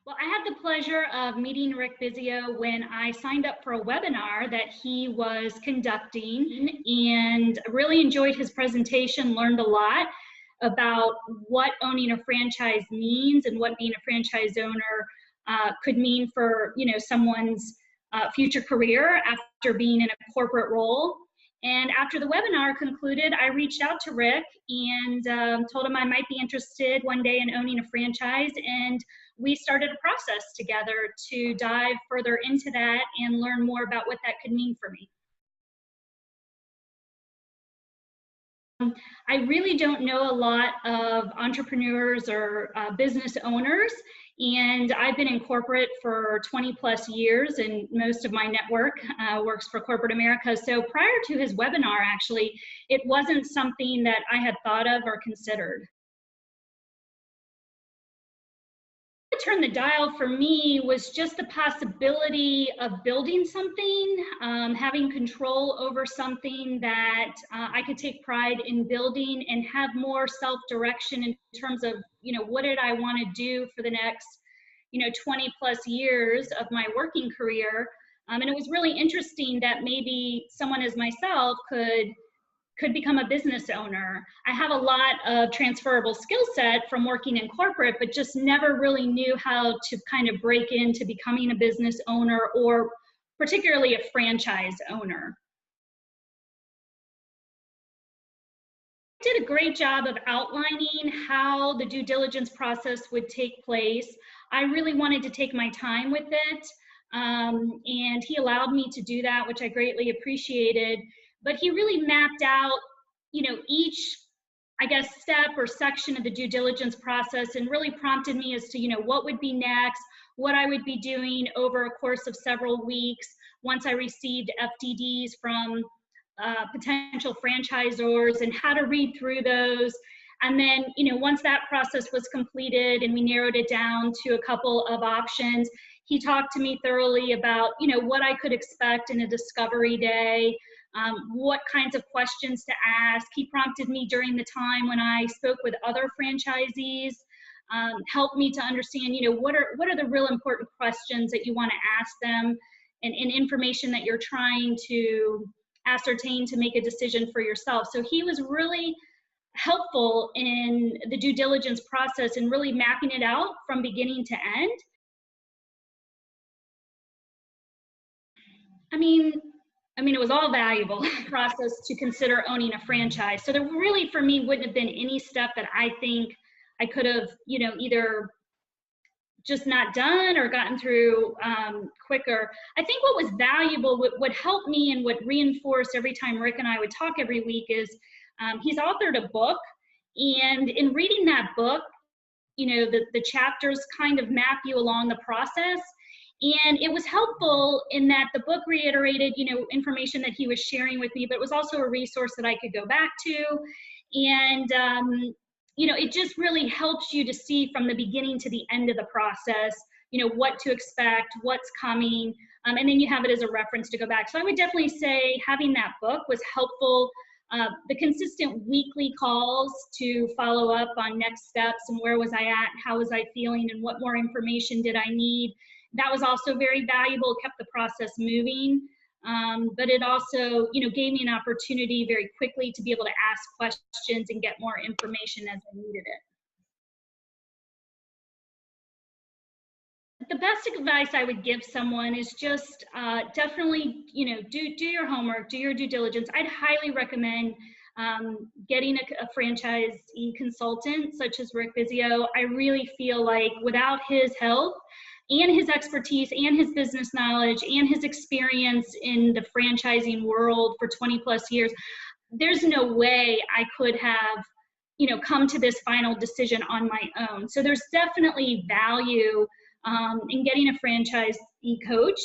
Well, I had the pleasure of meeting Rick Bisio when I signed up for a webinar that he was conducting, and really enjoyed his presentation, learned a lot about what owning a franchise means and what being a franchise owner could mean for someone's future career after being in a corporate role. And after the webinar concluded, I reached out to Rick and told him I might be interested one day in owning a franchise, and we started a process together to dive further into that and learn more about what that could mean for me. I really don't know a lot of entrepreneurs or business owners, and I've been in corporate for 20 plus years, and most of my network works for corporate America. So prior to his webinar, actually, it wasn't something that I had thought of or considered. Turn the dial for me was just the possibility of building something, having control over something that I could take pride in building and have more self-direction in terms of, what did I want to do for the next, 20 plus years of my working career. And it was really interesting that maybe someone as myself could become a business owner. I have a lot of transferable skill set from working in corporate, but just never really knew how to kind of break into becoming a business owner, or particularly a franchise owner. I did a great job of outlining how the due diligence process would take place. I really wanted to take my time with it, and he allowed me to do that, which I greatly appreciated. But he really mapped out, each, I guess, step or section of the due diligence process, and really prompted me as to, what would be next, what I would be doing over a course of several weeks once I received FDDs from potential franchisors, and how to read through those. And then, once that process was completed and we narrowed it down to a couple of options, he talked to me thoroughly about, what I could expect in a discovery day, what kinds of questions to ask. He prompted me during the time when I spoke with other franchisees, helped me to understand, what are the real important questions that you want to ask them, and information that you're trying to ascertain to make a decision for yourself. So he was really helpful in the due diligence process and really mapping it out from beginning to end. I mean, it was all valuable process to consider owning a franchise. So there really, for me, wouldn't have been any step that I think I could have, either just not done or gotten through quicker. I think what was valuable, what helped me and what reinforced every time Rick and I would talk every week is he's authored a book. And in reading that book, the chapters kind of map you along the process. And it was helpful in that the book reiterated, information that he was sharing with me, but it was also a resource that I could go back to. And, it just really helps you to see from the beginning to the end of the process, what to expect, what's coming, and then you have it as a reference to go back. So I would definitely say having that book was helpful. The consistent weekly calls to follow up on next steps and where was I at, how was I feeling, and what more information did I need. That was also very valuable, kept the process moving. But it also, gave me an opportunity very quickly to be able to ask questions and get more information as I needed it. The best advice I would give someone is just definitely, do your homework, do your due diligence. I'd highly recommend getting a franchisee consultant such as Rick Bisio. I really feel like without his help and his expertise and his business knowledge and his experience in the franchising world for 20 plus years, there's no way I could have, come to this final decision on my own. So there's definitely value in getting a franchisee coach.